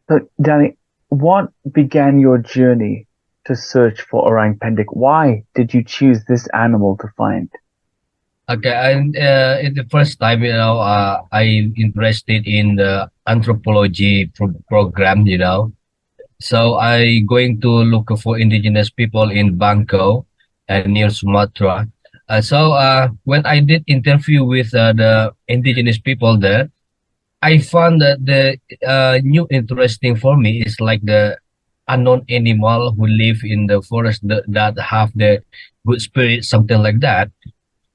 So, Danny, what began your journey to search for orang pendek? Why did you choose this animal to find? Okay, and in the first time, I'm interested in the anthropology program, So I going to look for indigenous people in Bangko and near Sumatra. When I did interview with the indigenous people there, I found that the new interesting for me is like the unknown animal who live in the forest that have the good spirit, something like that.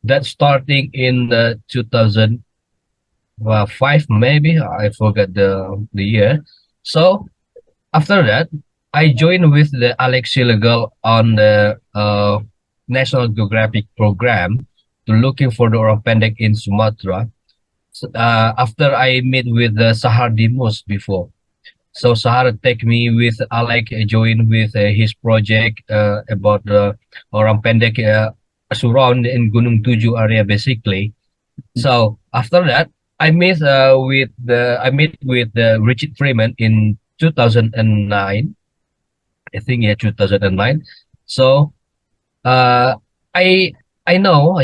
That starting in 2005, maybe I forgot the year. So after that, I joined with the Alex Legal on the National Geographic program to looking for the orang pendek in Sumatra. After I met with the Sahar Dimus before. So Sahar take me with Alec join with his project about the orang pendek surround in Gunung Tuju area basically. So after that, I met with Richard Freeman in 2009. I think, yeah, 2009. So uh, I I know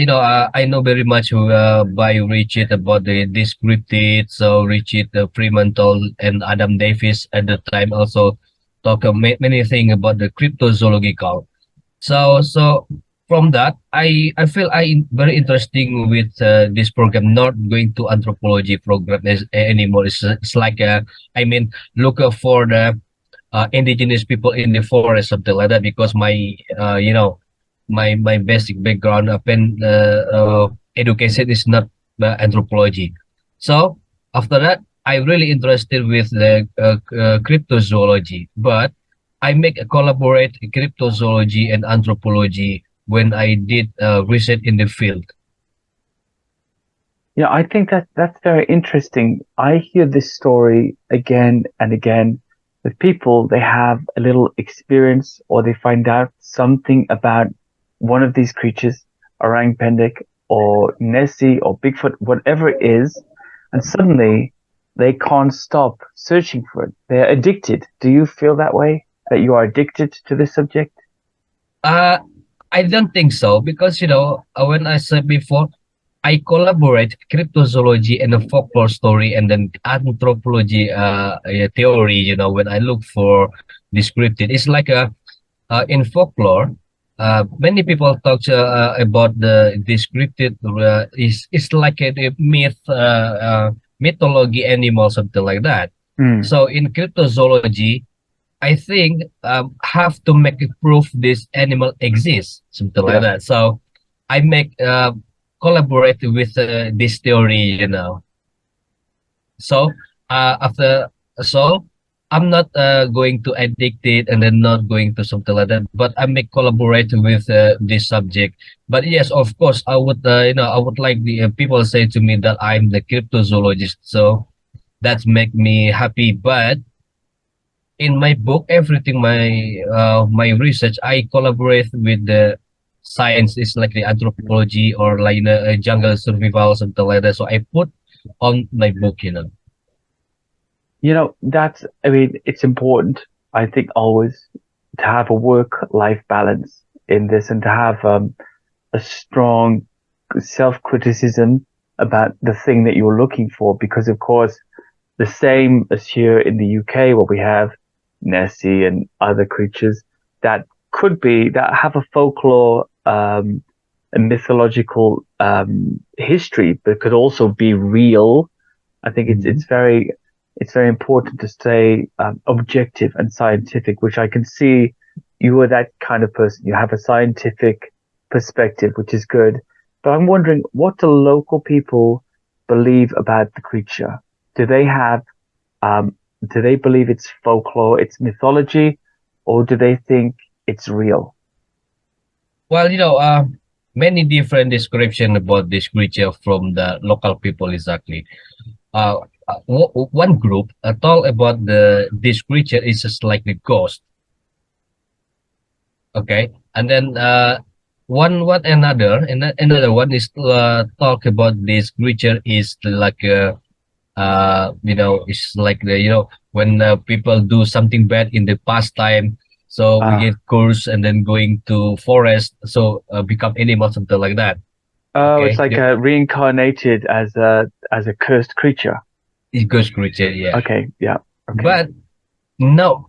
very much by Richard about this cryptid. So Richard Freeman told and Adam Davis at the time also talk many things about the cryptozoological. So from that, I feel very interesting with this program. Not going to anthropology program anymore. It's like I mean, look for the indigenous people in the forest, something like that. Because my basic background education is not anthropology. So after that, I really interested with the cryptozoology, but I make a collaborate cryptozoology and anthropology when I did research in the field. I think that that's very interesting. I hear this story again and again with people. They have a little experience or they find out something about one of these creatures, orang pendek or Nessie or Bigfoot, whatever it is, and suddenly they can't stop searching for it. They're addicted. Do you feel that way? That you are addicted to this subject? Uh, I don't think so because when I said before, I collaborate cryptozoology and a folklore story and then anthropology theory. When I look for descriptive, it's like in folklore. Many people talk about the descriptive is like a myth, mythology animal, something like that. Hmm. So in cryptozoology, I think have to make a proof this animal exists, something like Yeah. that. So I make collaborate with this theory. So after so I'm not going to addict it and then not going to something like that, but I may collaborate with this subject. But yes, of course, I would I would like the people say to me that I'm the cryptozoologist. So that's make me happy. But in my book, everything my research, I collaborate with the science. Is like the anthropology or like jungle survival, something like that. So I put on my book. I mean, it's important, I think, always to have a work-life balance in this and to have a strong self-criticism about the thing that you're looking for. Because, of course, the same as here in the UK, where we have Nessie and other creatures that that have a folklore, a mythological history, but could also be real. I think it's very important to stay objective and scientific, which I can see you are that kind of person. You have a scientific perspective, which is good. But I'm wondering, what do local people believe about the creature? Do they have, do they believe it's folklore, it's mythology, or do they think it's real? Well, many different description about this creature from the local people exactly. Uh, One group told about this creature is just like a ghost. Okay, and then one another and another one is talk about this creature is like it's like when people do something bad in the past time, so we Ah, get cursed and then going to forest, so become animals, something like that. oh, it's Okay, like reincarnated as a cursed creature. it goes creature, yeah. Okay, yeah, okay. But no,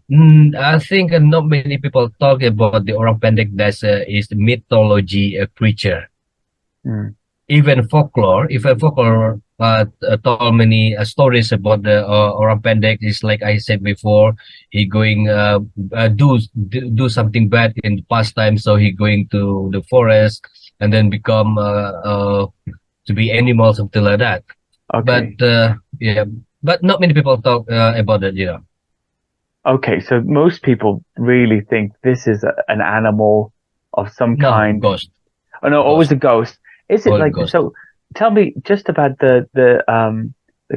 I think not many people talk about the orang pendek that is mythology creature. Mm. Even folklore told many stories about the orang pendek. Is like I said before, he going do something bad in the past time, so he going to the forest and then become to be animal, something like that. But Okay, yeah, but not many people talk about it. okay. So most people really think this is an animal of some No, kind. ghost, Oh no, always ghost, a ghost. Is it all like ghost. so? Tell me just about the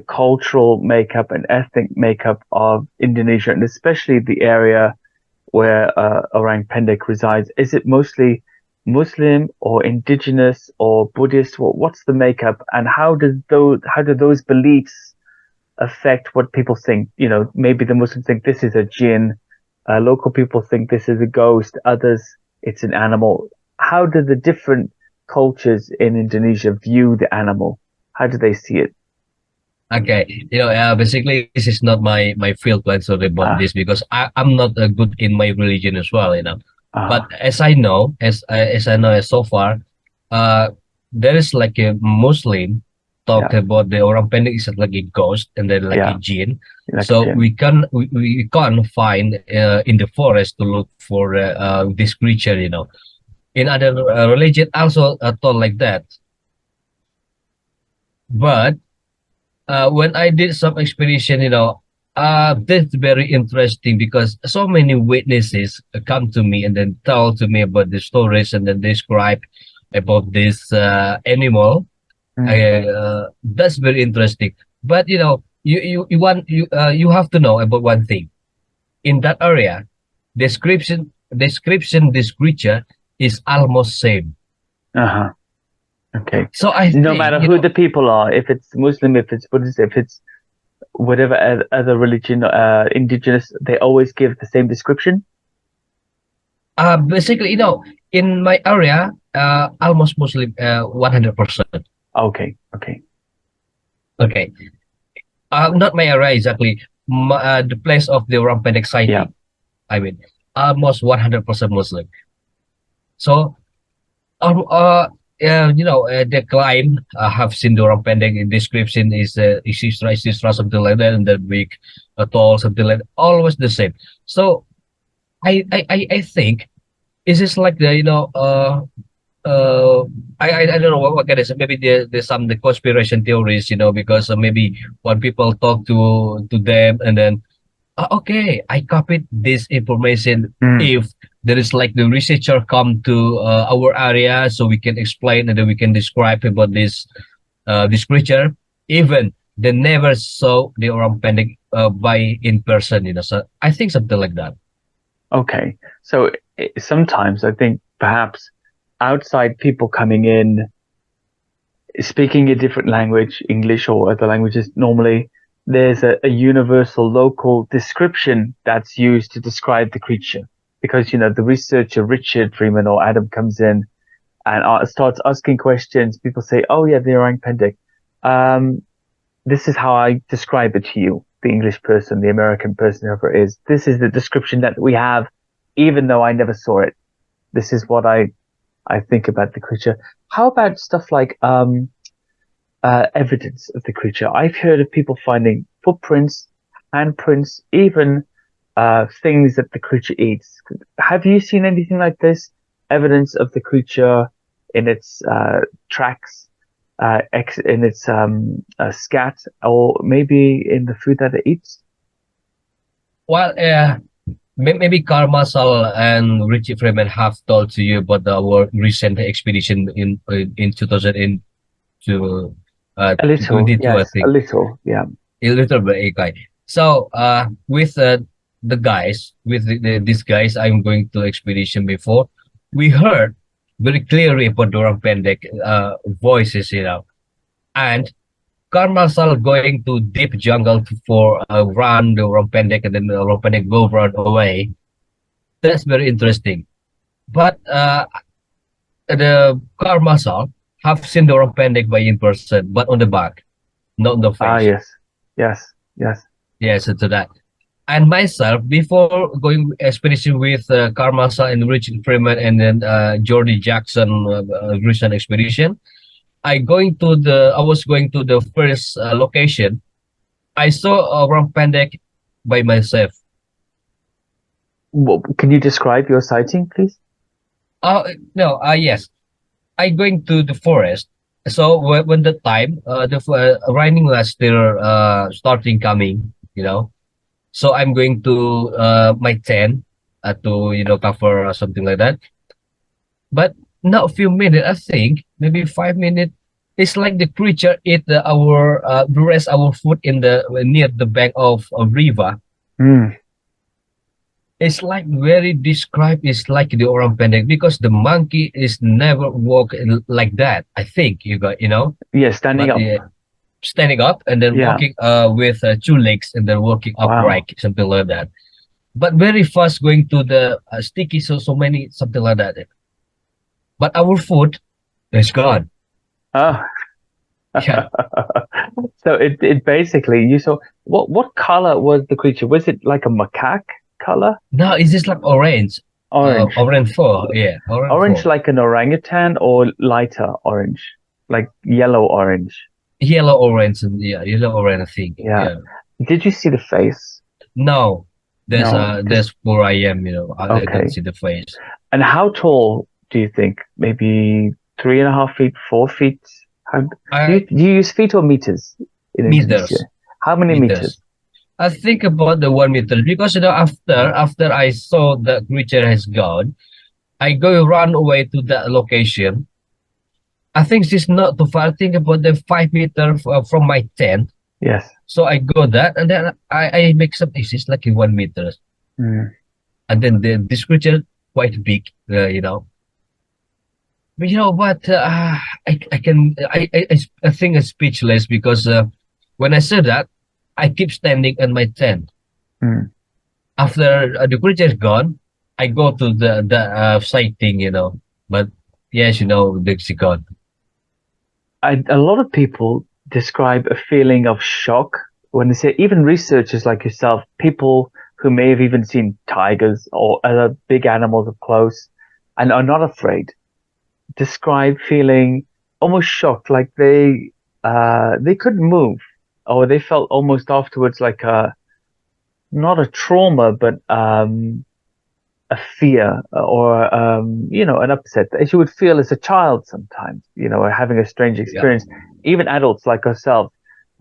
cultural makeup and ethnic makeup of Indonesia, and especially the area where orang pendek resides. Is it mostly Muslim or indigenous or Buddhist? What's the makeup, and how do those beliefs affect what people think? You know, maybe the Muslims think this is a jinn, local people think this is a ghost, others it's an animal. How do the different cultures in Indonesia view the animal? How do they see it? Okay, basically this is not my field plan sorry about Ah, this because I'm not good in my religion as well. But ah, as I know so far, uh, there is like a Muslim talk yeah, about the orang pendek is like a ghost and then like a yeah, jinn. like a So jinn. we can't find in the forest to look for this creature. In other religion also told like that, but when I did some expedition, that's very interesting because so many witnesses come to me and then tell to me about the stories and then describe about this animal. Mm, That's very interesting. But you have to know about one thing. In that area, description this creature is almost same. uh-huh. Okay. So I No think matter who the people are, if it's Muslim, if it's Buddhist, if it's whatever other religion, indigenous, they always give the same description. basically in my area almost Muslim 100%. Okay, okay, Okay, not my area exactly. The place of the Rampendek yeah. sighting, I mean, almost 100% Muslim. So um, uh, the client have seen the Rampendek in description is something like that, and then big, tall, something like that. Always the same. So I think is this like the uh I don't know what can I say. Maybe there's some the conspiracy theories, because maybe when people talk to them and then okay, I copied this information. Mm, If there is like the researcher come to our area, so we can explain and then we can describe about this creature. Even they never saw the orang pendek by in person. So I think something like that. okay. So sometimes I think perhaps outside people coming in, speaking a different language, English or other languages, normally there's a universal local description that's used to describe the creature. Because, you know, the researcher Richard Freeman or Adam comes in and starts asking questions. People say, "Oh yeah, the orang pendek." Um, this is how I describe it to you, the English person, the American person, whoever it is. This is the description that we have, even though I never saw it. This is what I think about the creature. How about stuff like evidence of the creature? I've heard of people finding footprints, handprints, even things that the creature eats. Have you seen anything like this? Evidence of the creature in its tracks, in its scat, or maybe in the food that it eats? Well, maybe Carl Marshall and Richie Freeman have told to you about our recent expedition in 2000 into A little, 22, I yes, a think. little, yeah. A little bit, okay. So with the guys, with these guys, I'm going to expedition before. We heard very clearly about Dorang Pendek voices, and car marshal going to deep jungle for a run the Pendek, and then the Pendek go run away. That's very interesting. But the car marshal have seen the Pendek by in person, but on the back, not on the Ah, face. yes, yes, yes. Yes, to that. And myself, before going expedition with Carl Marshall and Richard Freeman and then Jordy Jackson recent expedition, I was going to the first location. I saw a rock pendek by myself. Can you describe your sighting, please? No, yes, I going to the forest. So when the time the raining was still starting coming, so I'm going to my tent to cover or something like that. But not a few minutes, I think maybe 5 minutes. It's like the creature eat the rest our food in the near the bank of a river. Mm. It's like very described. It's like the orang pendek because the monkey is never walk like that. I think Yeah, standing but up. standing up and then Yeah. walking with two legs and then walking Wow. upright, something like that. But very fast going to the sticky, so many something like that. But our food is gone. Oh. Yeah. So it basically you saw what color was the creature? Was it like a macaque color? Now it's just like orange. Orange. Orange four. Yeah, orange Orange four. like an orangutan or lighter orange? Like yellow orange. Yellow orange and yeah, yellow orange I think. Yeah. Yeah. Did you see the face? No. No, just That's where I am, I don't okay. see the face. And how tall do you think? Maybe 3.5 feet, 4 feet? How do you use feet or meters in Meters. Indonesia? How many meters? Meters. I think about the 1 meter because after I saw the creature has gone, I go run away to that location. I think this is not too far. I think about the 5 meter from my tent. Yes. So I go that and then I make some exist like in 1 meter. Mm. And then this creature quite big, But you know what? I can I think it's speechless because when I said that, I keep standing in my tent. Mm. After the creature is gone, I go to the sighting, But yes, it's gone. A lot of people describe a feeling of shock when they say, even researchers like yourself, people who may have even seen tigers or other big animals up close and are not afraid, describe feeling almost shocked, like they couldn't move, or they felt almost afterwards like a not a trauma, but a fear or an upset as you would feel as a child sometimes, or having a strange Yeah. experience. Even adults like ourselves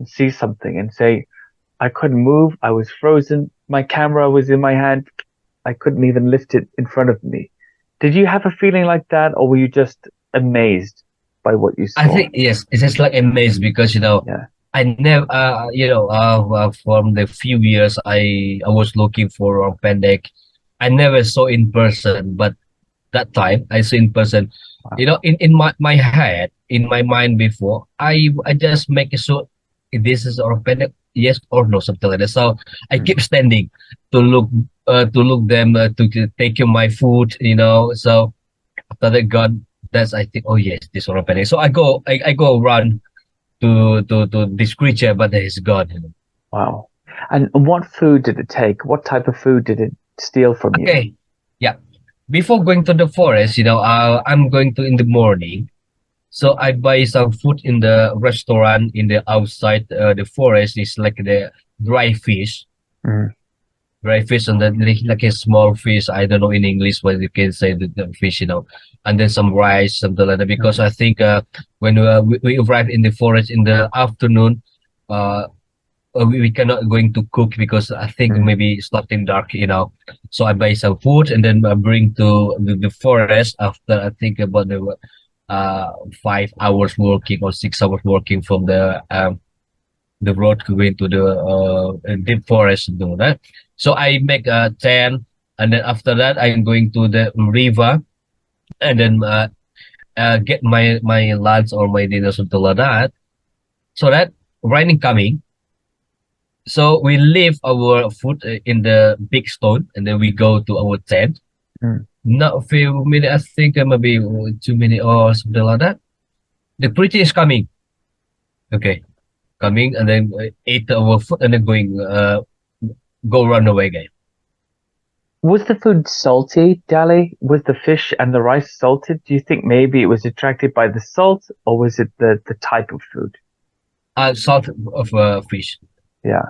see something and say, I couldn't move, I was frozen, my camera was in my hand, I couldn't even lift it in front of me. Did you have a feeling like that, or were you just amazed by what you I saw? think yes, it's just like amazed because Yeah. I never from the few years I was looking for a pendek, I never saw in person, but that time I saw in person. Wow. In my head, in my mind before, I just make it so this is or pendek, yes or no, something like that. So I Mm. keep standing to look them to take my food, So after that gone, that's I think, oh yes, this or pendek. So I go run to this creature, but it's gone. Wow. And what food did it take? What type of food did it steal from you? Okay, yeah. Before going to the forest, I'm going to in the morning. So I buy some food in the restaurant in the outside the forest. Is like the dry fish, Mm. dry fish, and then like a small fish. I don't know in English what you can say the fish, and then some rice, something like that. Because Mm. I think when we arrive in the forest in the afternoon, uh, we cannot going to cook because I think Mm. maybe it's not in dark, So I buy some food and then I bring to the forest after I think about the 5 hours working or 6 hours working from the road going to the deep forest and do that. So I make a tent and then after that I'm going to the river and then get my lunch or my dinner something like that. So that raining coming. So we leave our food in the big stone, and then we go to our tent. Mm. Not a few minutes, I think maybe 2 minutes or something like that. The creature is coming. Okay, coming and then eat our food and then go run away again. Was the food salty, Dali? Was the fish and the rice salted? Do you think maybe it was attracted by the salt, or was it the type of food? Salt of fish, Yeah.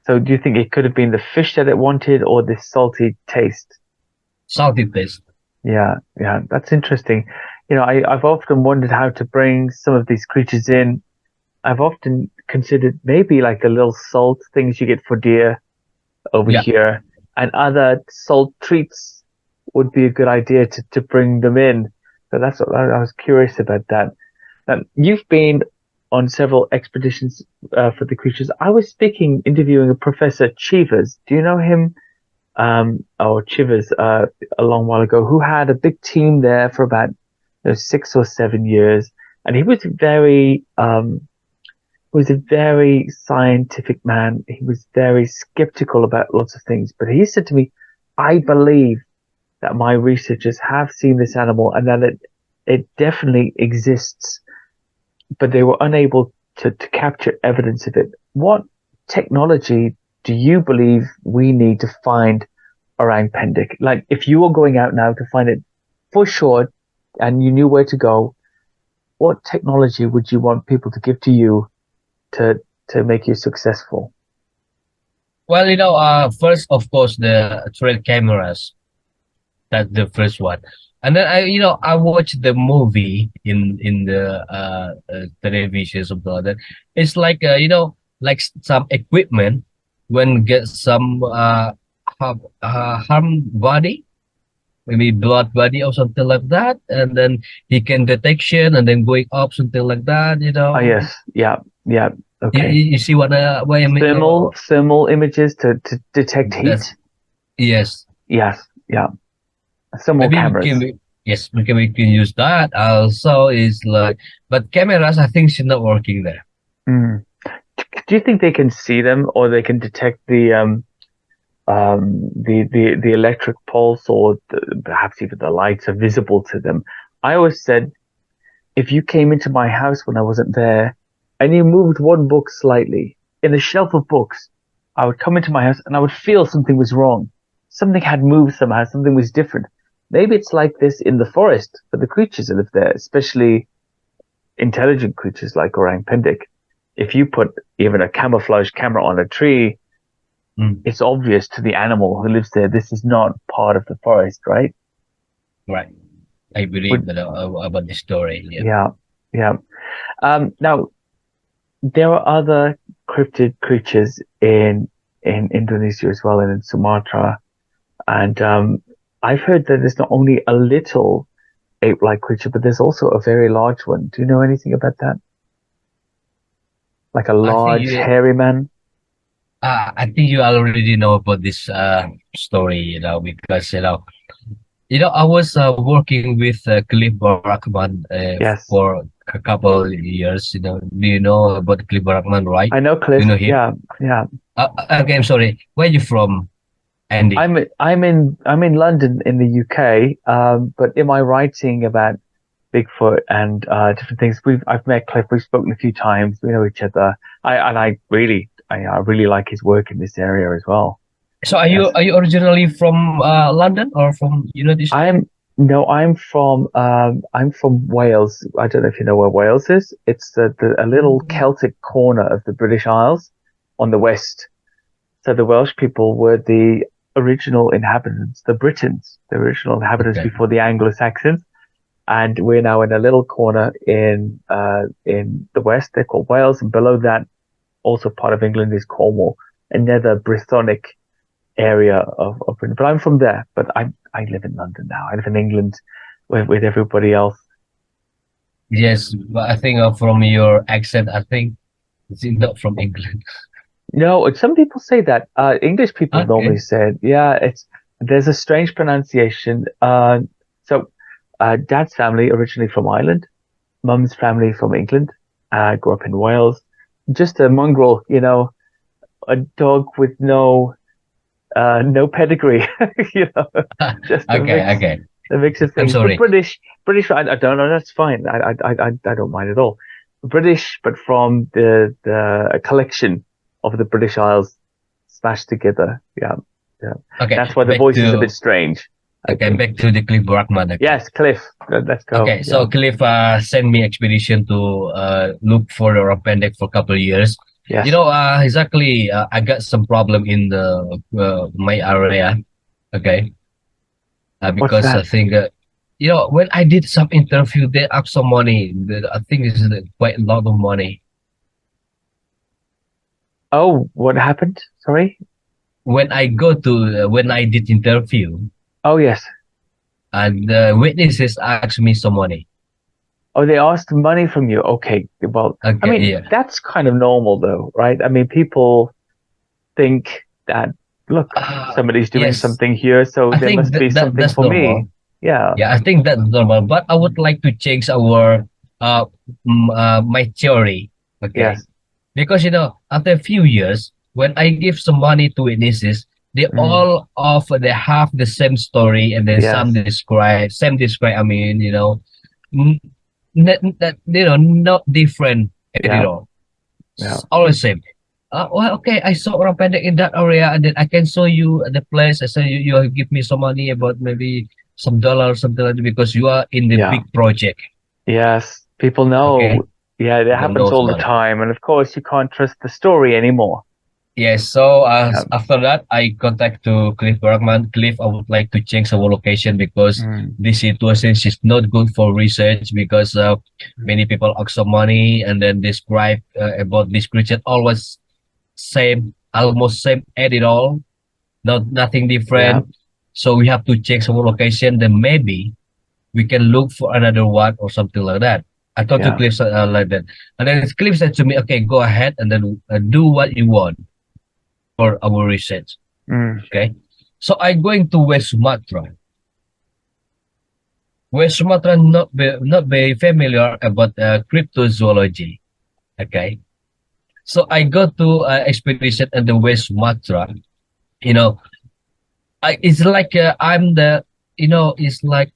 So do you think it could have been the fish that it wanted or the salty taste? salty taste. Yeah, yeah, that's interesting. I've often wondered how to bring some of these creatures in. I've often considered maybe like the little salt things you get for deer over Yeah. here and other salt treats would be a good idea to bring them in. So that's what I was curious about that. You've been on several expeditions for the creatures. I was interviewing a Professor Cheevers. Do you know him? Or Chivers, a long while ago, who had a big team there for about 6 or 7 years, and he was a very scientific man. He was very skeptical about lots of things, but he said to me, "I believe that my researchers have seen this animal and that it definitely exists, but they were unable to capture evidence of it. What technology do you believe we need to find around Pendek? Like, if you were going out now to find it for sure and you knew where to go, what technology would you want people to give to you to to make you successful?" Well, first of course the trail cameras. That's the first one, and then I watched the movie in the television something like that. It's like like some equipment when get some harm body, maybe blood body or something like that, and then he can detection and then going up something like that. Oh, yes, yeah, yeah, You, okay. you you see what I mean? Thermal images to detect That's heat. yes. Yes, yeah. Thermal Maybe cameras. yes, we can use that also. Is like, but cameras, I think, should not working there. Mm. Do you think they can see them or they can detect the electric pulse or perhaps even the lights are visible to them? I always said if you came into my house when I wasn't there and you moved one book slightly in the shelf of books, I would come into my house and I would feel something was wrong. Something had moved somehow, something was different. Maybe it's like this in the forest for the creatures that live there, especially intelligent creatures like orang pendek. If you put even a camouflage camera on a tree, Mm, it's obvious to the animal who lives there this is not part of the forest, right? right. I believe Would that about the story. Yeah. Yeah, yeah. Now there are other cryptid creatures in Indonesia as well and in Sumatra, and I've heard that there's not only a little ape-like creature, but there's also a very large one. Do you know anything about that? Like a I think large you. hairy man? I think you already know about this story. Because I was working with Cliff Barakman Yes, for a couple years. Do you know about Cliff Barakman, right? I know Do Cliff. you know him? Yeah, yeah. Okay, I'm sorry. Where are you from, Andy? I'm in London in the UK. But in my writing about Bigfoot and different things, I've met Cliff. We've spoken a few times. We know each other. I really like his work in this area as well. So are you Yes, are you originally from London or from United States? I'm no, I'm from Wales. I don't know if you know where Wales is. It's a little Mm, Celtic corner of the British Isles on the west. So the Welsh people were the original inhabitants, the Britons, the original inhabitants okay, before the Anglo-Saxons. And we're now in a little corner in the west. They're called Wales, and below that, also part of England is Cornwall, another Brythonic area of Britain. But I'm from there. But I live in London now. I live in England with everybody else. yes, but I think from your accent, I think it's not from England. No, some people say that. English people normally Okay, say it. Yeah, there's a strange pronunciation. So Dad's family originally from Ireland, Mum's family from England. Grew up in Wales. just a mongrel, a dog with no pedigree, you know, just Okay, okay. a mix of I'm things. But sorry. British, I don't know, that's fine. I don't mind at all. British, but from the a collection of the British Isles smashed together. Yeah, yeah. Okay, That's why the back voice is a bit to strange, I okay, think. back to the Cliff Barkman. Okay. Yes, Cliff. Let's go. Okay, Yeah. so Cliff sent me expedition to look for the Pendek for a couple of years. Yes. Exactly. I got some problem in the my area. Okay, What's because I that? think when I did some interview, they asked some money. I think it's quite a lot of money. Oh, what happened? Sorry. When I did interview, Oh, yes. and the witnesses asked me some money. Oh, they asked money from you. Okay. Well, I Okay, mean, yeah. that's kind of normal though, right? I mean, people think that, look, somebody's doing Yes, something here, so I there think must be something that's for me. normal. Yeah. Yeah, I think that's normal. But I would like to change our my theory. Okay, Yes. because after a few years, when I give some money to witnesses, they Mm, all of they have the same story, and then yes. same describe. I mean, n- that not different at Yeah. all. Yeah. All the same. Well, okay, I saw orang pendek in that area, and then I can show you the place. I say you give me some money about maybe some dollar or something like that because you are in the Yeah. big project. Yes. People know. Okay, Yeah, it people happens knows all the about it. time. And of course, you can't trust the story anymore. Yes. So Yeah. after that, I contact to Cliff Bergman. Cliff, I would like to change our location because Mm, this situation is not good for research because mm, many people ask some money and then describe about this creature always same, almost same edit all, nothing yeah. different. So we have to check some location. Then maybe we can look for another one or something like that. I thought to Yeah. Cliff like that, and then Cliff said to me, "Okay, go ahead and then do what you want for our research." Mm, Okay, so I going to West Sumatra. West Sumatra not very familiar about cryptozoology. Okay, so I go to expedition in the West Sumatra. You know, it's like I'm the it's like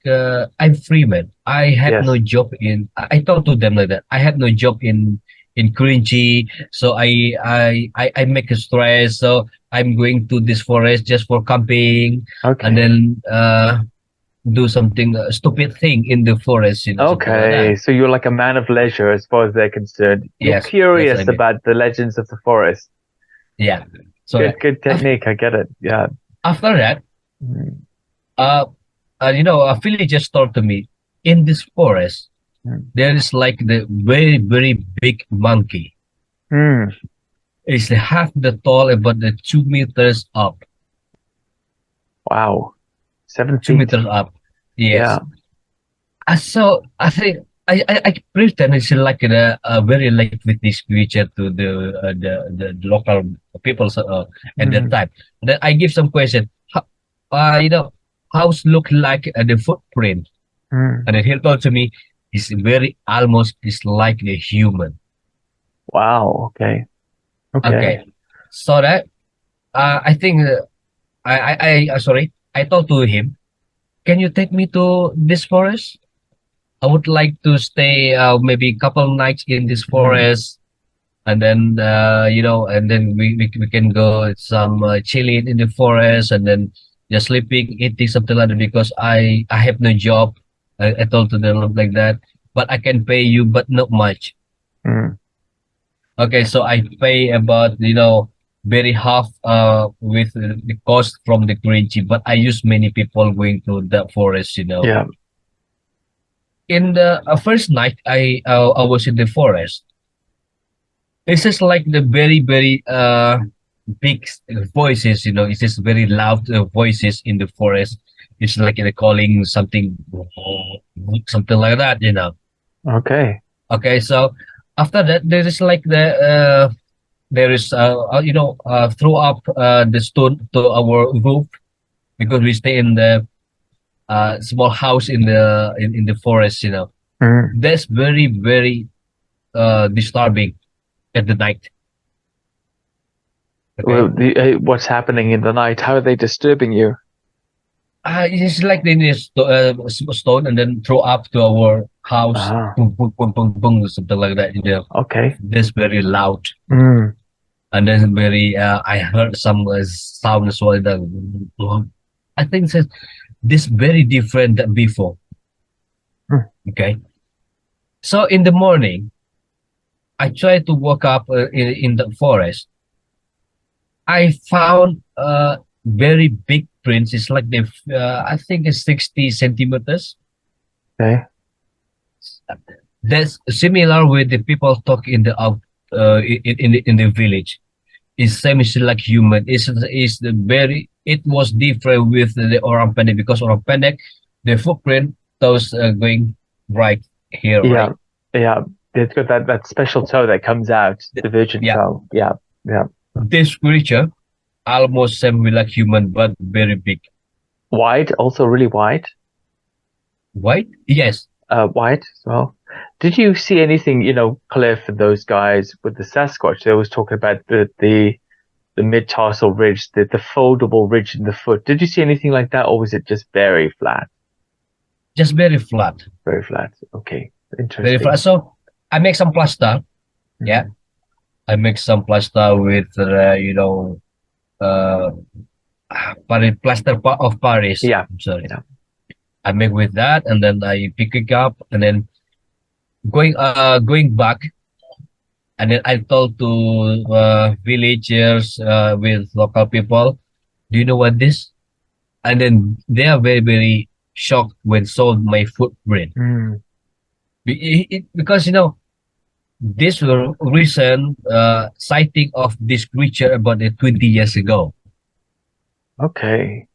I'm free man. I had no yes. job in. I talk to them like that. I had no job in cringy, so I make a stress. So I'm going to this forest just for camping, and Okay. then do something stupid thing in the forest, something like that. Okay. So you're like a man of leisure as far as they're concerned. You're Yes, that's what I curious mean. about the legends of the forest. Yeah. So Good after technique. I get it. Yeah. after that, Mm, uh, a villager told to me in this forest mm, there is like the very very big monkey. mm. It's half the tall, about the 2 meters up. Wow. Seven Two feet. meters up. Yeah. Yes. So I think I pretend it's like a very like with this creature to the local people at that Mm, time. Then I give some question. House look like the footprint, mm. and then he told to me, it's very almost is like the human. Wow. Okay. Okay. Okay, so that I think sorry, I told to him, can you take me to this forest? I would like to stay maybe a couple nights in this Mm, forest, and then and then we can go some chilling in the forest, and then just sleeping, eating something like that because I have no job. I told to them like that, but I can pay you, but not much. mm. Okay, so I pay about very half with the cost from the currency, but I use many people going to the forest. Yeah. In the first night I was in the forest. It's just like the very very big voices. It's just very loud voices in the forest. It's like they're calling something, something like that. Okay. Okay, so after that there is like there is throw up the stone to our roof because we stay in the small house in the forest. Mm, That's very very disturbing at the night. Well, Okay. what's happening in the night? How are they disturbing you? It's like they need stone and then throw up to our house. Ah, Boom, boom, boom, boom, boom, something like that. okay. This very loud. Mm, And then very, I heard some sound as well. I think it's this very different than before. mm, Okay. So in the morning, I tried to walk up in the forest. I found very big prints. It's like I think it's 60 centimeters. okay. That's similar with the people talk in the out in the village. It's same is like human. Is the very it was different with the orang pendek because orang pendek the footprint those going right here, Yeah, right? yeah. It's got that special toe that comes out, the virgin Yeah, toe. Yeah, yeah. this creature almost same with like human but very big. Wide, also really wide. White? Yes. Wide as well. Did you see anything, Cliff and those guys with the Sasquatch? They was talking about the mid-tarsal ridge, the foldable ridge in the foot. Did you see anything like that, or was it just very flat? Just very flat. Very flat. Okay, Very flat. interesting. So I make some plaster. Yeah. Mm. I make some plaster with uh plaster of Paris. Yeah, I'm sorry. yeah. I make with that and then I pick it up and then going back and then I told to villagers with local people, do you know what this? And then they are very very shocked when saw my footprint. Mm. Because this recent sighting of this creature about 20 years ago. Okay.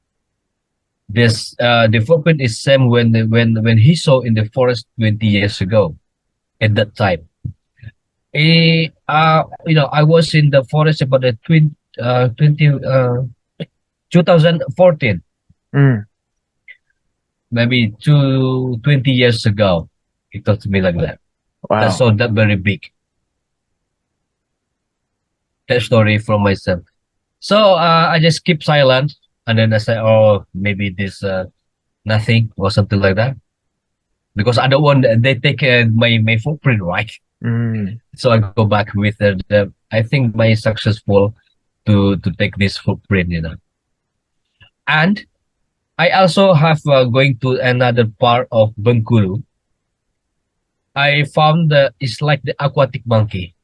This the footprint is same when he saw in the forest 20 years ago at that time. I was in the forest about the 2014, Mm. maybe 20 years ago. He talked to me like that. That's Wow. so that very big. That story from myself. So I just keep silent and then I say, oh, maybe this nothing or something like that. Because I don't want they take my footprint, right? Mm. So I go back with the I think my successful to take this footprint. And I also have going to another part of Bengkulu. I found it's like the aquatic monkey.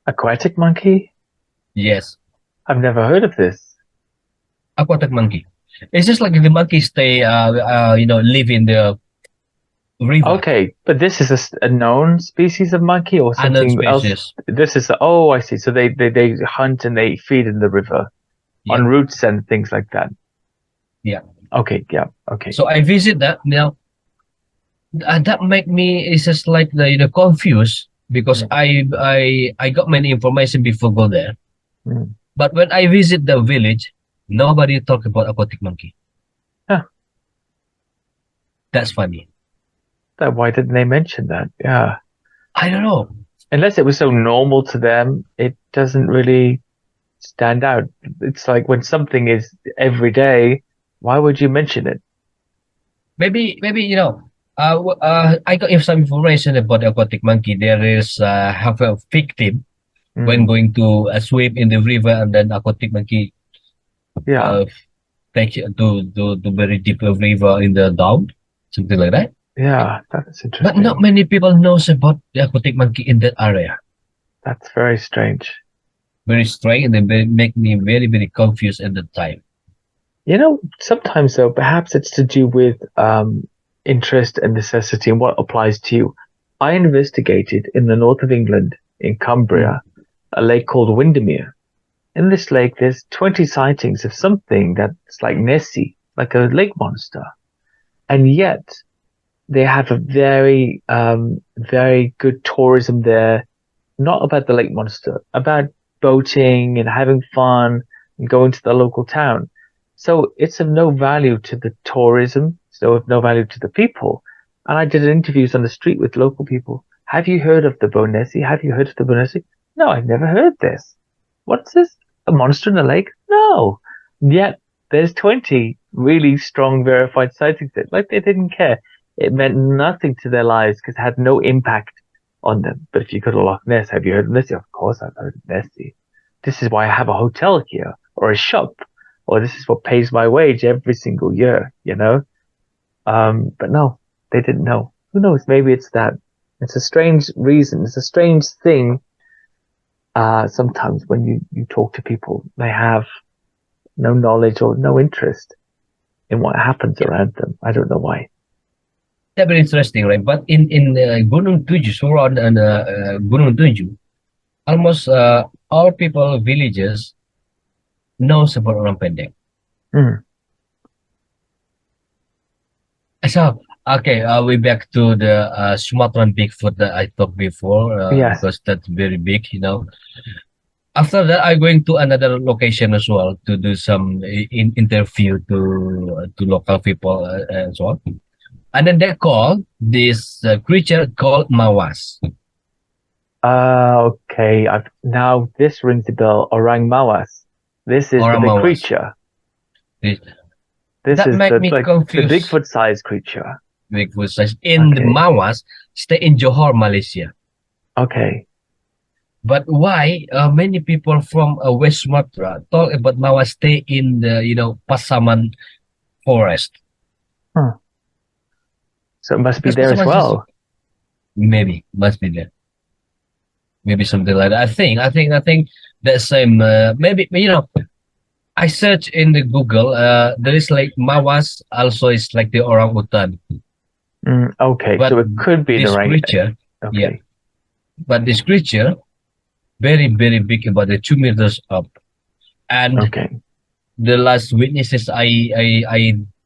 Aquatic monkey? Yes, I've never heard of this. aquatic monkey. It's just like the monkey stay live in the river, Okay, but this is a known species of monkey or unknown something else? species. This is, oh, I see. So they hunt and they feed in the river Yeah, on roots and things like that. yeah. Okay, yeah, okay. So I visit that now. And that make me is just like confused because Mm, I got many information before go there. mm. But when I visit the village, nobody talk about aquatic monkey. Huh, That's funny. why didn't they mention that? Yeah. I don't know. Unless it was so normal to them, it doesn't really stand out. It's like when something is every day, why would you mention it? Maybe I got some information about the aquatic monkey. There is have a victim when Mm, going to swim in the river, and then aquatic monkey yeah, uh take to very deep river in the down, something like that. yeah, that's But not interesting. many people knows about the aquatic monkey in that area. That's very strange. Very strange, and they make me very very confused at the time. Sometimes though, perhaps it's to do with interest and necessity and what applies to you. I investigated in the north of England, in Mm. Cumbria, a lake called Windermere. In this lake, there's 20 sightings of something that's like Nessie, like a lake monster. And yet they have a very, very good tourism there, not about the lake monster, about boating and having fun and going to the local town. So it's of no value to the tourism, so of no value to the people. And I did interviews on the street with local people. Have you heard of the Bonesi? Have you heard of the Bonesi? No, I've never heard this. What's this? A monster in a lake? No. Yet there's 20 really strong verified sightings. Like they didn't care. It meant nothing to their lives because it had no impact on them. But if you go to Loch Ness, have you heard of Nessie? Of course I've heard of Nessie. This is why I have a hotel here or a shop, or this is what pays my wage every single year, you know? But no, they didn't know. Who knows? Maybe it's that. It's a strange reason. It's a strange thing. Sometimes when you talk to people, they have no knowledge or no interest in what happens around them. I don't know why. That's very interesting, right? But in Gunung Tuju, Suran and Gunung Tuju, almost all people, villages knows about orang pendek. Mm. So, okay, we back to the Sumatran Bigfoot that I talked before, Yes. because that's very big, you know. After that, I'm going to another location as well to do some interview to local people and so on. And then they call this creature called mawas. Okay. Now this rings a bell. Orang Mawas. This is Orang the big mawas. creature. This, This that is make the me like the confused. Bigfoot-sized creature. Bigfoot size. In the Okay. mawas, stay in Johor, Malaysia. Okay. But why many people from West Sumatra talk about mawas stay in the Pasaman forest? Huh. So it must be Because there as Pasaman is well. maybe must be there. Maybe something like that. I think the same. Maybe I search in the Google. There is like mawas also is like the orangutan. Okay. But So it could be the this right. creature, yeah. Okay. But this creature very very big, about the 2 meters up, and Okay. the last witnesses I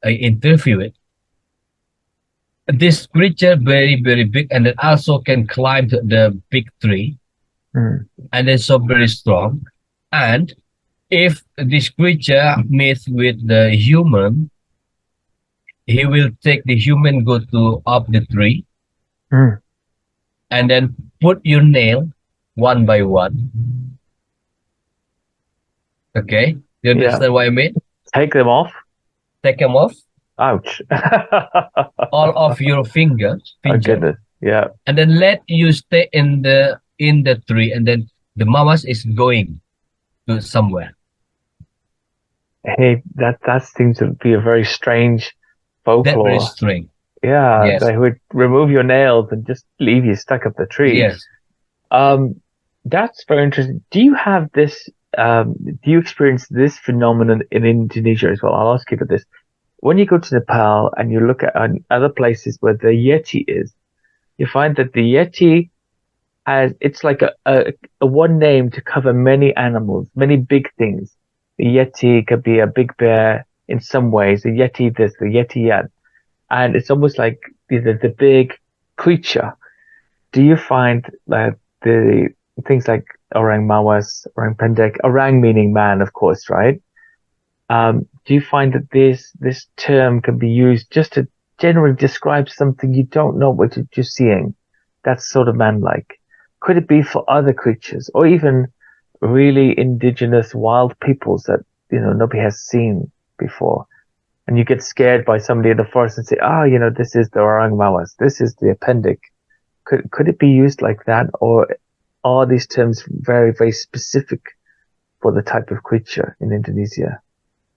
interviewed, this creature very very big, and it also can climb the big tree, Mm. and then so very strong. And if this creature meets with the human, he will take the human, go to up the tree, Mm. and then put your nail one by one. Okay, you Yeah. understand what I mean? Take them off. Take them off, Ouch. all of your fingers, Oh goodness. Yeah. and then let you stay in the tree, and then the mamas is going to somewhere. Hey, that seems to be a very strange That very folklore. strange. Yeah, Yes, they would remove your nails and just leave you stuck up the tree. yes. Um, that's very interesting. Do you have this, do you experience this phenomenon in Indonesia as well? I'll ask you about this. When you go to Nepal and you look at other places where the Yeti is, you find that the Yeti it's like a one name to cover many animals, many big things. The Yeti could be a big bear in some ways, the Yeti this, the Yeti that. And it's almost like the big creature. Do you find that the things like orang mawas, orang pendek, orang meaning man, of course, right? Do you find that this term can be used just to generally describe something you don't know what you're seeing? That's sort of man-like. Could it be for other creatures or even really indigenous wild peoples that nobody has seen before? And you get scared by somebody in the forest and say, this is the orang mawas, this is the appendix. Could it be used like that, or are these terms very, very specific for the type of creature in Indonesia?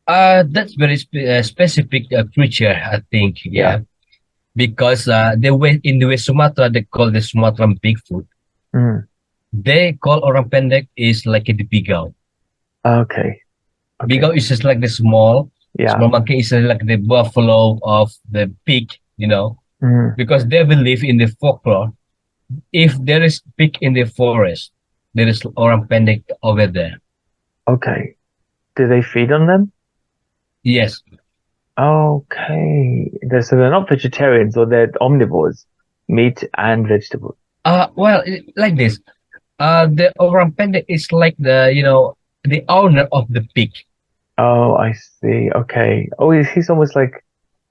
That's very specific creature, I think. Yeah. Yeah, because they went in the West Sumatra. They call the Sumatran Bigfoot. Mm. They call orang pendek is like the bigau. Okay. Bigau is just like the small monkey is like the buffalo of the pig, Mm. because they believe in the folklore. If there is pig in the forest, there is orang pendek over there. Okay. Do they feed on them? Yes. Okay. So they're not vegetarians, or they're omnivores, meat and vegetables. Well, like this. The orang pendek is like the owner of the pig. Oh, I see. Okay. Oh, he's almost like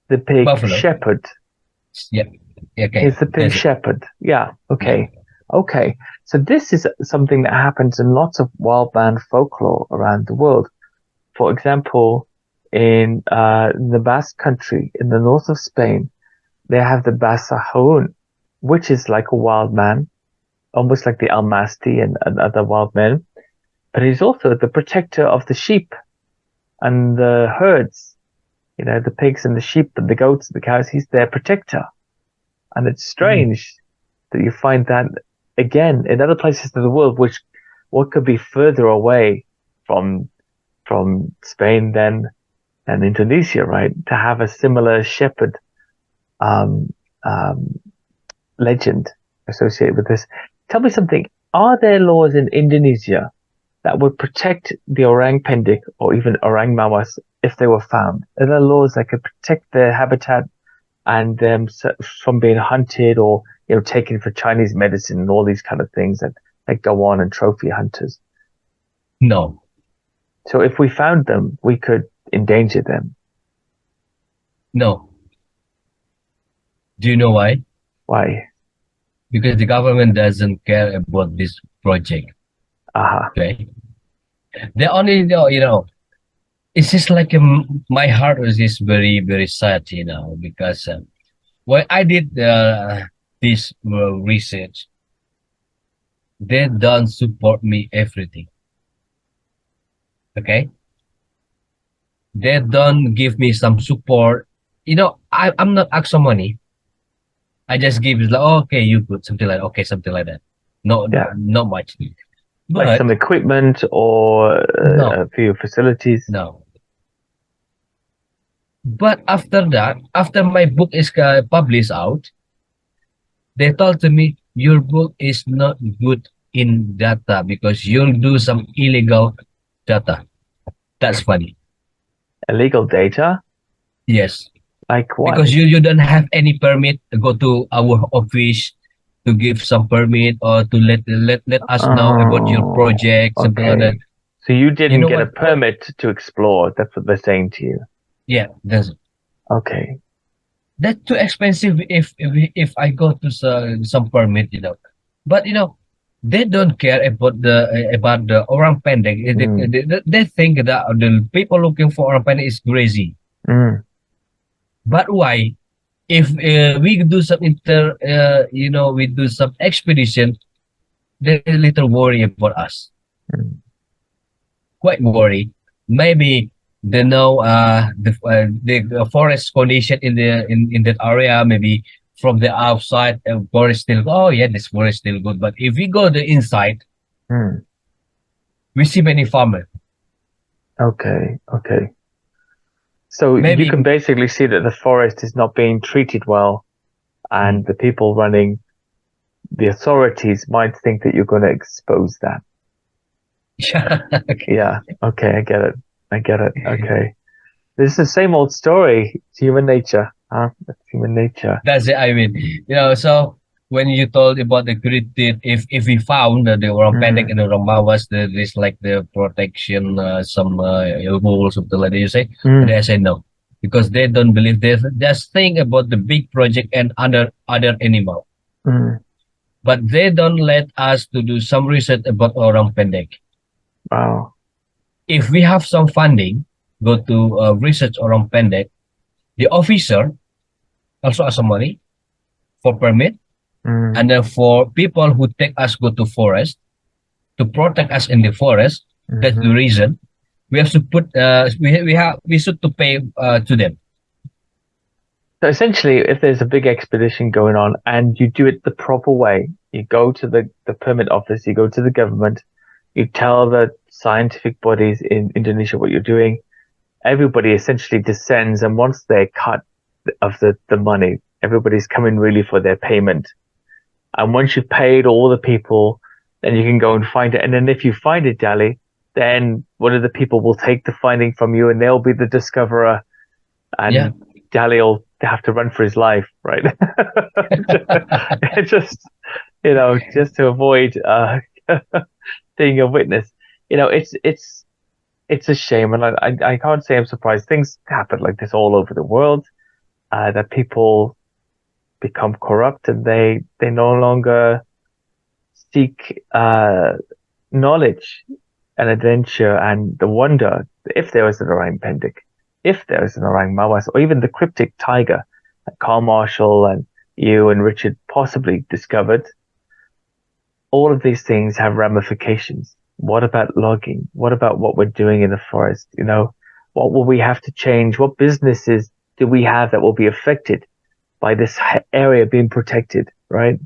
the pig Buffalo. shepherd. Yeah. Okay, He's the pink that's it. shepherd. Yeah. Yeah. Okay. Okay. So this is something that happens in lots of wild man folklore around the world. For example, in the Basque country in the north of Spain, they have the Basajaun, which is like a wild man, almost like the Almasti and other wild men. But he's also the protector of the sheep and the herds. You know, the pigs and the sheep and the goats and the cows. He's their protector. And it's Mm. strange that you find that again in other places of the world, which what could be further away from Spain than Indonesia, right? To have a similar shepherd um, um, legend associated with this. Tell me something. Are there laws in Indonesia that would protect the orang pendek or even orang mawas if they were found? Are there laws that could protect their habitat and them from being hunted or taken for Chinese medicine and all these kind of things that go on and trophy hunters? No, So if we found them, we could endanger them. no. Do you know why? Why? Because the government doesn't care about this project. Aha. Okay, they only know, it's just like my heart is just very very sad, because when I did this research, they don't support me everything. Okay, they don't give me some support. I'm not ask for money. I just give it like, oh, okay, you put something like, okay, something like that. No, Yeah. not much. Like But some equipment or no, a few facilities. no. But after that, after my book is published out, they told to me, your book is not good in data because you'll do some illegal data. That's funny. Illegal data? Yes, Like what? because you don't have any permit to go to our office to give some permit or to let us know about your Oh, project, something like that. okay. So you You didn't know get a what? permit to explore. That's what they're saying to you. Yeah, Okay. that's too expensive if I go to some permit. But they don't care about the orang pendek. Mm, They think that the people looking for orang pendek is crazy. mm, But why? If we do some we do some expedition, they little worry about us. mm. Quite worried. Maybe they know the forest condition in that area. Maybe from the outside, forest still. Oh yeah, this forest still good. But if we go the inside, Mm. we see many farmers. Okay. Okay. So you Maybe can basically see that the forest is not being treated well, and mm, the people running the authorities might think that you're going to expose that. yeah, okay. Yeah. Okay. I get it. I get it. Okay. This is the same old story. It's human nature. Huh? It's human nature. That's it. I mean, so when you told about the cryptid, if we found the orang pendek Mm, and the orang mawas, there is like the protection, some rules, something like that. You say, and mm, I say no, because they don't believe they just think about the big project and other animal, mm. but they don't let us to do some research about orang pendek. Wow. If we have some funding, go to research orang pendek, the officer also has some money for permit. Mm, And then for people who take us go to forest to protect us in the forest, that's the hmm. reason we have to put we should to pay to them. So essentially, if there's a big expedition going on and you do it the proper way, you go to the permit office, you go to the government, you tell the scientific bodies in Indonesia what you're doing, everybody essentially descends, and once they're cut of the money, everybody's coming really for their payment. And once you've paid all the people, then you can go and find it. And then if you find it, Dali, then one of the people will take the finding from you and they'll be the discoverer. Yeah. And Dali will have to run for his life, right? just, just to avoid being a witness. It's a shame. And I can't say I'm surprised. Things happen like this all over the world, that become corrupt and they no longer seek knowledge and adventure and the wonder if there was an orang pendek, if there was an orang mawas, or even the cryptic tiger that Carl Marshall and you and Richard possibly discovered. All of these things have ramifications. What about logging? What about what we're doing in the forest? What will we have to change? What businesses do we have that will be affected by this area being protected, right?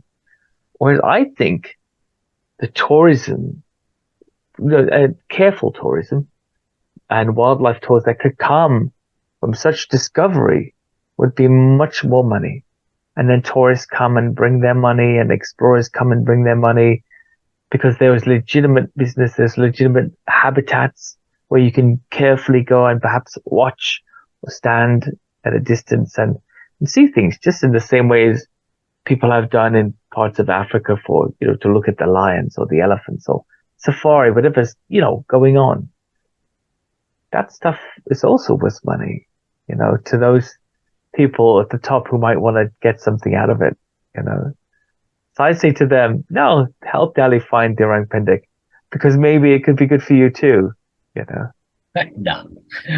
Whereas I think the tourism, careful tourism and wildlife tours that could come from such discovery would be much more money. And then tourists come and bring their money and explorers come and bring their money because there is legitimate business, there's legitimate habitats where you can carefully go and perhaps watch or stand at a distance and see things just in the same way as people have done in parts of Africa for, to look at the lions or the elephants or safari, whatever's, going on. That stuff is also worth money, to those people at the top who might want to get something out of it. So I say to them, no, help Dali find the orang pendek because maybe it could be good for you too, you know. No,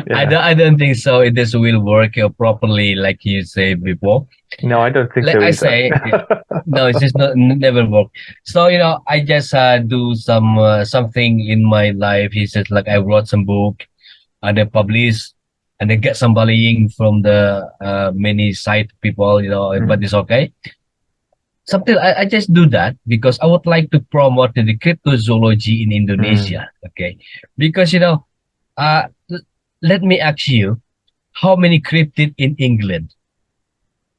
Yeah. I don't think so. This will work properly, like you said before. No, I don't think Like so I either. say, no, it's just not never work. So I just do something in my life. He says like I wrote some book and I publish and I get some bullying from the many side people, but it's okay. Something I just do that because I would like to promote the cryptozoology in Indonesia. Okay, because let me ask you, how many cryptid in England?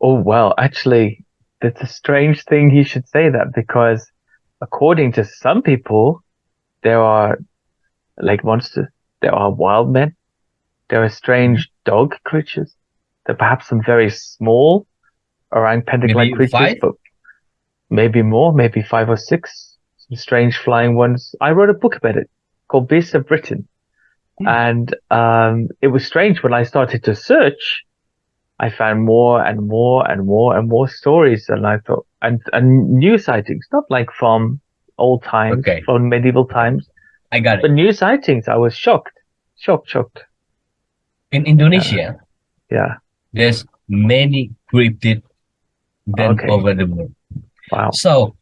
Oh, well, actually, it's a strange thing he should say that because according to some people, there are like monsters, there are wild men, there are strange dog creatures, there are perhaps some very small orang pendek-like Maybe creatures, five? but maybe more, maybe 5 or 6, some strange flying ones. I wrote a book about it called Beasts of Britain. And it was strange when I started to search. I found more and more and more and more stories, and I thought, and new sightings, not like from old times, Okay, from medieval times, I got but it. new sightings. I was shocked. In Yeah, Indonesia, yeah. there's many cryptid than Okay. over the world. Wow. So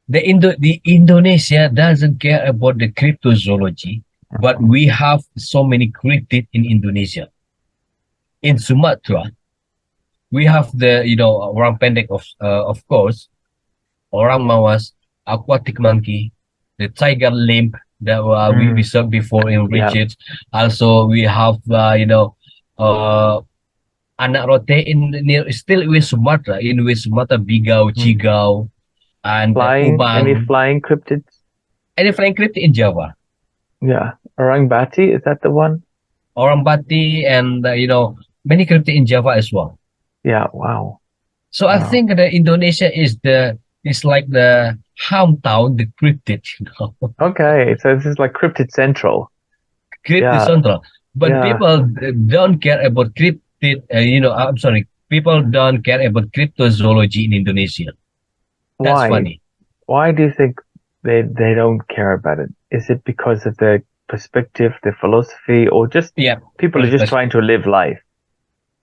the Indonesia doesn't care about the cryptozoology, but we have so many cryptid in Indonesia. In Sumatra, we have the orang pendek of course, orang mawas, aquatic monkey, the tiger limb that we Mm, saw before in yeah. Richards. Also, we have uh, anak rote in near still with Sumatra in with Sumatra Bigau, Mm. Cigau, and Any Ubang, flying cryptids? and flying cryptid in Java, Yeah. Orang Bati, is that the one? Orang Bati, and many cryptid in Java as well. Yeah. Wow. So I Wow. think that Indonesia is like the hometown, the cryptid, Okay. So this is like Cryptid Central. cryptid Yeah. central. But Yeah. people don't care about cryptid. I'm sorry, people don't care about cryptozoology in Indonesia. That's Why? funny. Why do you think they don't care about it? Is it because of their perspective, their philosophy, or just Yeah, people are just trying to live life?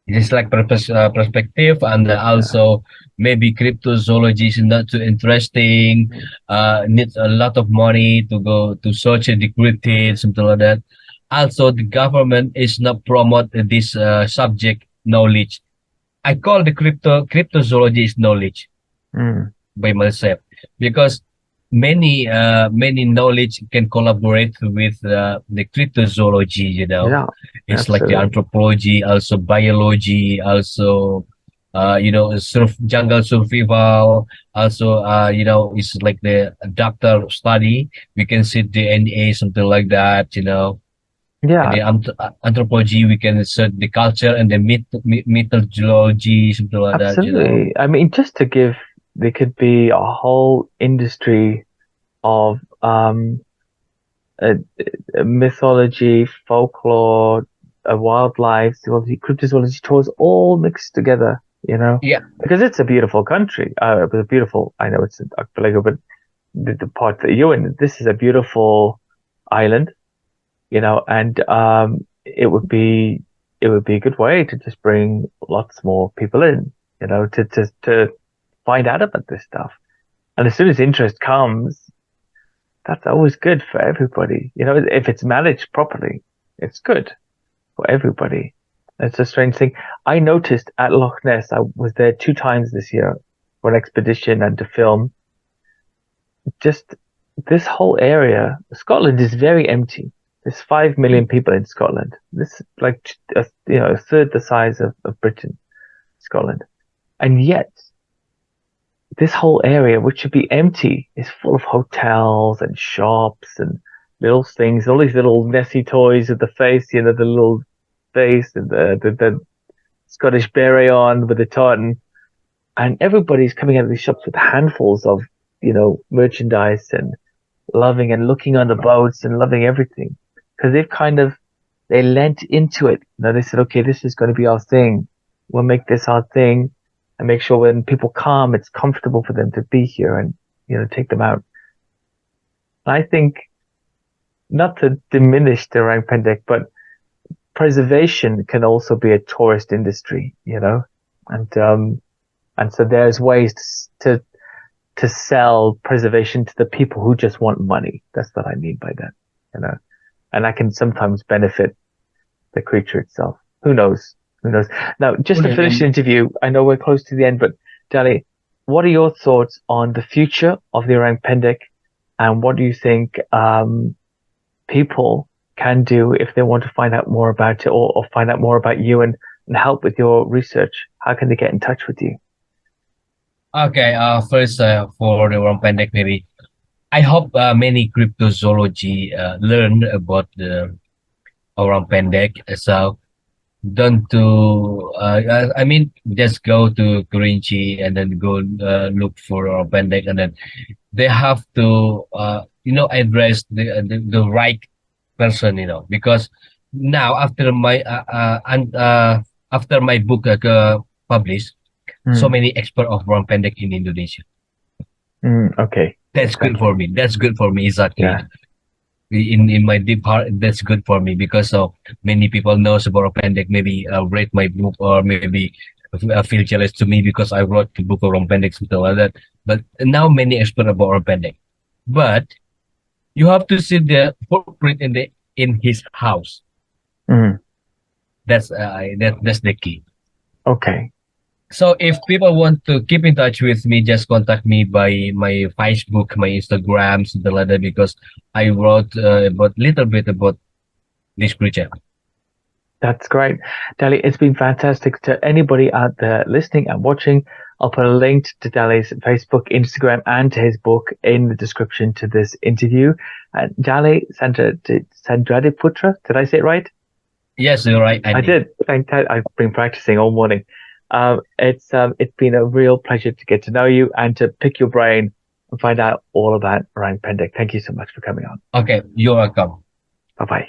it's like perspective, and Yeah. also maybe cryptozoology is not too interesting. Needs a lot of money to go to search the cryptid, something like that. Also, the government is not promote this subject knowledge. I call the cryptozoology is knowledge Mm. by myself because many knowledge can collaborate with the cryptozoology. Yeah. It's like the Absolutely. anthropology, also biology, also jungle survival. Also, it's like the doctor study. We can see DNA, something like that. And Yeah. the anthropology, we can search the culture and the mythology, something like that. Absolutely. I mean, just to give, there could be a whole industry of a, a mythology, folklore, a wildlife, zoology, cryptozoology tours all mixed together you know, Yeah. because it's a beautiful country. It was a beautiful, I know it's an archipelago, but the part that you're in, this is a beautiful island, you know, and it would be a good way to just bring lots more people in, you know, to find out about this stuff. And as soon as interest comes, that's always good for everybody. You know, if it's managed properly, it's good for everybody. It's a strange thing. I noticed at Loch Ness, I was there 2 times this year for an expedition and to film. Just this whole area, Scotland is very empty. There's 5 million people in Scotland. This is like you know, a third the size of Britain, Scotland, and yet this whole area, which should be empty, is full of hotels and shops and little things, all these little Nessie toys with the face, you know, the little face and the Scottish beret on with the tartan. And everybody's coming out of these shops with handfuls of, you know, merchandise and loving and looking on the boats and loving everything. Because they lent into it. Now they said, okay, this is going to be our thing. We'll make this our thing and make sure when people come, it's comfortable for them to be here and, you know, take them out. I think not to diminish the orang pendek, but preservation can also be a tourist industry, you know, and so there's ways to sell preservation to the people who just want money. That's what I mean by that, you know, and that can sometimes benefit the creature itself. Who knows? Who knows? Now, just to finish the interview, I know we're close to the end, but Dali, what are your thoughts on the future of the orang pendek, and what do you think people can do if they want to find out more about it or find out more about you and help with your research? How can they get in touch with you? Okay. First, for the orang pendek, maybe I hope many cryptozoology learn about the orang pendek. So don't to I mean just go to Kerinci and then go look for orang pendek, and then they have to address the right person, because now after my book published, so Mm, many expert of orang pendek in Indonesia. okay, That's good exactly. for me. That's good for me, exactly. Yeah, In my deep heart, that's good for me because so many people knows about Pendek. Maybe read my book, or maybe feel jealous to me because I wrote the book of Pendek, something like that. But now many expert about Pendek. But you have to see the footprint in his house. mm, That's the key. okay. So if people want to keep in touch with me, just contact me by my Facebook, my Instagram, something like that, because I wrote about little bit about this creature. That's great. Dali, it's been fantastic. To anybody out there listening and watching, I'll put a link to Dali's Facebook, Instagram, and to his book in the description to this interview. And Dali Sandradiputra, did I say it right? Yes, you're right, I Andy. did. I've been practicing all morning. It's been a real pleasure to get to know you and to pick your brain and find out all about orang pendek. Thank you so much for coming on. Okay, you're welcome. Bye bye.